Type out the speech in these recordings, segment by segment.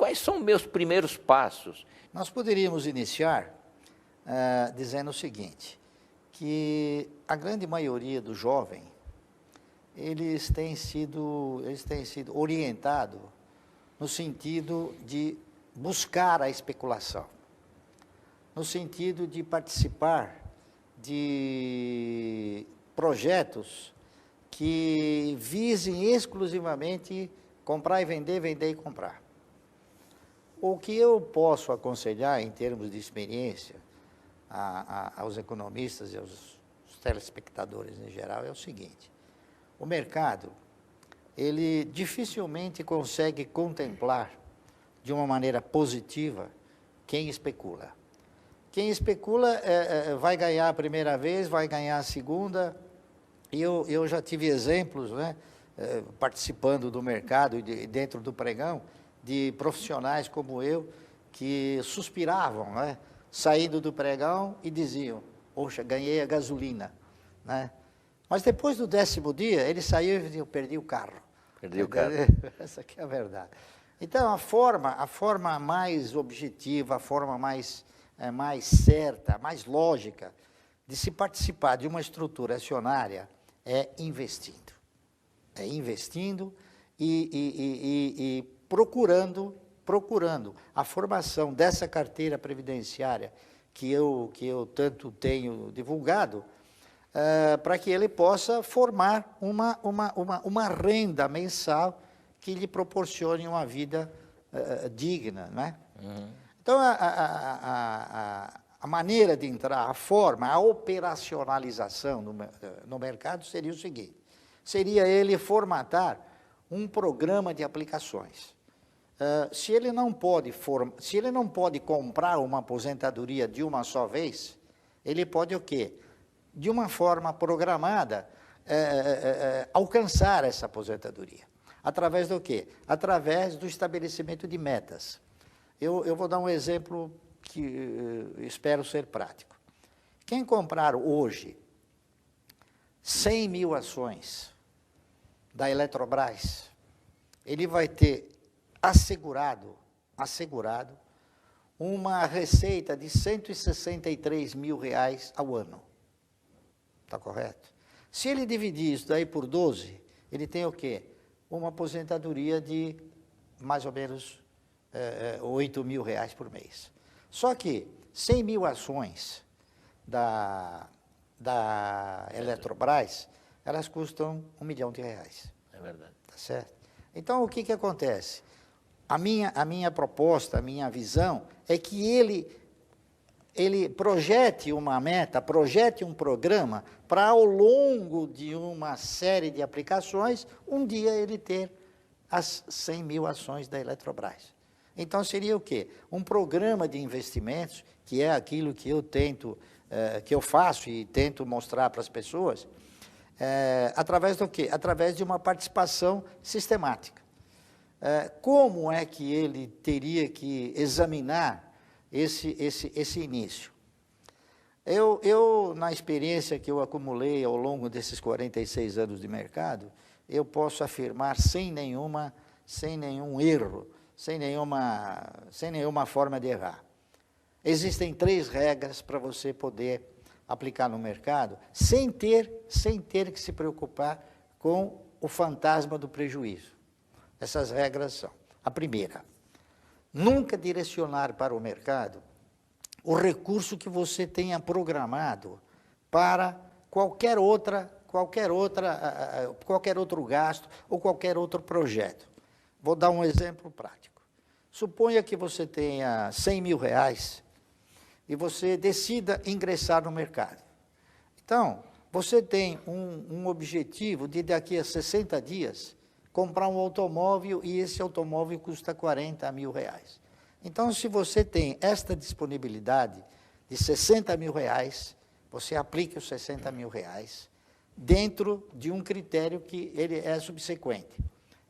quais são meus primeiros passos? Nós poderíamos iniciar dizendo o seguinte, que a grande maioria do jovem, eles têm sido orientados no sentido de buscar a especulação, no sentido de participar de projetos que visem exclusivamente comprar e vender, vender e comprar. O que eu posso aconselhar em termos de experiência aos economistas e aos telespectadores em geral é o seguinte: o mercado, ele dificilmente consegue contemplar de uma maneira positiva quem especula. Quem especula vai ganhar a primeira vez, vai ganhar a segunda. E eu já tive exemplos, né, participando do mercado e dentro do pregão, de profissionais como eu, que suspiravam, né, saindo do pregão e diziam, poxa, ganhei a gasolina, né? Mas depois do 10º dia, ele saiu e disse, eu perdi o carro. Perdi o carro. Essa aqui é a verdade. Então, a forma mais objetiva, a forma mais certa, mais lógica de se participar de uma estrutura acionária é investindo. É investindo e procurando a formação dessa carteira previdenciária que eu tanto tenho divulgado, para que ele possa formar uma renda mensal que lhe proporcione uma vida digna, né? Uhum. Então, a maneira de entrar, a forma, a operacionalização no mercado seria o seguinte, seria ele formatar um programa de aplicações. Se ele não pode comprar uma aposentadoria de uma só vez, ele pode o quê? De uma forma programada, alcançar essa aposentadoria. Através do quê? Através do estabelecimento de metas. Eu vou dar um exemplo que espero ser prático. Quem comprar hoje 100 mil ações da Eletrobras, ele vai ter assegurado uma receita de R$163 mil ao ano. Está correto? Se ele dividir isso daí por 12, ele tem o quê? Uma aposentadoria de mais ou menos R$8 mil por mês. Só que 100 mil ações da Eletrobras, elas custam R$1 milhão. É verdade. Tá certo? Então, o que acontece? A minha proposta, a minha visão é que ele projete uma meta, projete um programa para, ao longo de uma série de aplicações, um dia ele ter as 100 mil ações da Eletrobras. Então, seria o quê? Um programa de investimentos, que é aquilo que eu que eu faço e tento mostrar para as pessoas, através do quê? Através de uma participação sistemática. Como é que ele teria que examinar esse início? Na experiência que eu acumulei ao longo desses 46 anos de mercado, eu posso afirmar sem nenhum erro, sem nenhuma forma de errar. Existem 3 regras para você poder aplicar no mercado, sem ter que se preocupar com o fantasma do prejuízo. Essas regras são: a primeira, nunca direcionar para o mercado o recurso que você tenha programado para qualquer outro gasto ou qualquer outro projeto. Vou dar um exemplo prático. Suponha que você tenha R$100 mil e você decida ingressar no mercado. Então, você tem um objetivo de, daqui a 60 dias, comprar um automóvel e esse automóvel custa R$40 mil. Então, se você tem esta disponibilidade de R$60 mil, você aplica os R$60 mil dentro de um critério que ele é subsequente.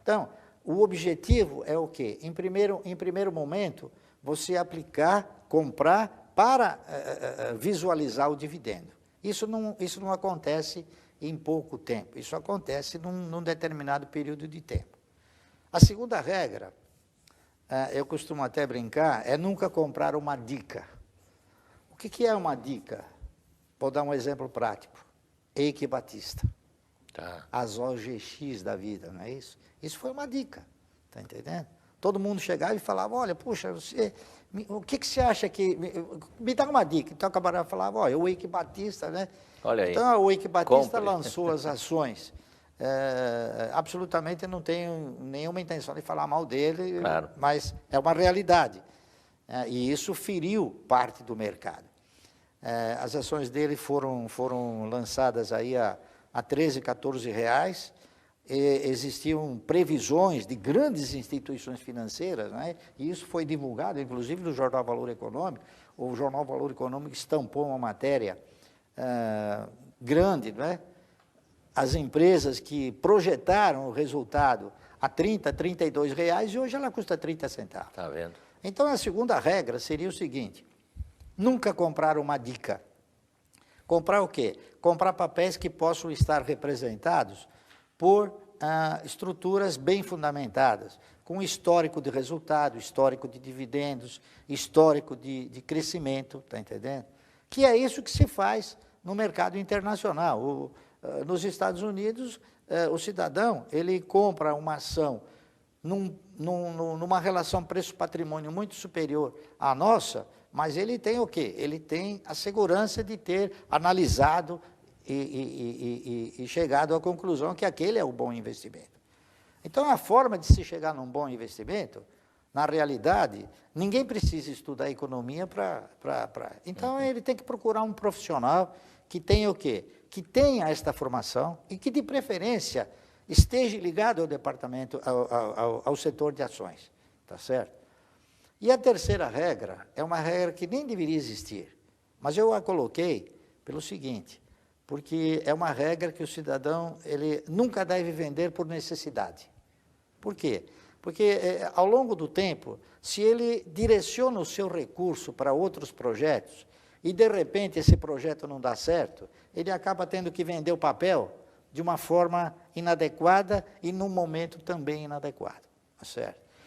Então, o objetivo é o quê? Em primeiro momento, você comprar para visualizar o dividendo. Isso não acontece em pouco tempo, isso acontece num determinado período de tempo. A segunda regra eu costumo até brincar, é nunca comprar uma dica. O que é uma dica? Vou dar um exemplo prático. Eike Batista. Tá. As OGX da vida, não é isso? Isso foi uma dica, está entendendo? Todo mundo chegava e falava, olha, puxa, o que você acha que... Me dá uma dica. Então, o camarada falava, olha, o Eike Batista, né? Olha aí. Então, o Eike Batista Compre. lançou as ações. Absolutamente não tenho nenhuma intenção de falar mal dele, Claro. mas é uma realidade. E isso feriu parte do mercado. As ações dele foram lançadas aí a 13, 14 reais. Existiam previsões de grandes instituições financeiras, né? E isso foi divulgado, inclusive, no Jornal Valor Econômico. O Jornal Valor Econômico estampou uma matéria grande, não é? As empresas que projetaram o resultado a 30, 32 reais e hoje ela custa 30 centavos. Tá vendo? Então, a segunda regra seria o seguinte, nunca comprar uma dica. Comprar o quê? Comprar papéis que possam estar representados por estruturas bem fundamentadas, com histórico de resultado, histórico de dividendos, histórico de crescimento, está entendendo? Que é isso que se faz no mercado internacional. Nos Estados Unidos, o cidadão, ele compra uma ação numa relação preço-patrimônio muito superior à nossa, mas ele tem o quê? Ele tem a segurança de ter analisado e chegado à conclusão que aquele é o bom investimento. Então, a forma de se chegar num bom investimento, na realidade, ninguém precisa estudar economia para... Então, ele tem que procurar um profissional que tenha o quê? Que tenha esta formação e que, de preferência, esteja ligado ao departamento, ao setor de ações, tá certo? E a terceira regra é uma regra que nem deveria existir, mas eu a coloquei pelo seguinte, porque é uma regra que o cidadão ele nunca deve vender por necessidade. Por quê? Porque, ao longo do tempo, se ele direciona o seu recurso para outros projetos e, de repente, esse projeto não dá certo, ele acaba tendo que vender o papel de uma forma inadequada e num momento também inadequado, certo?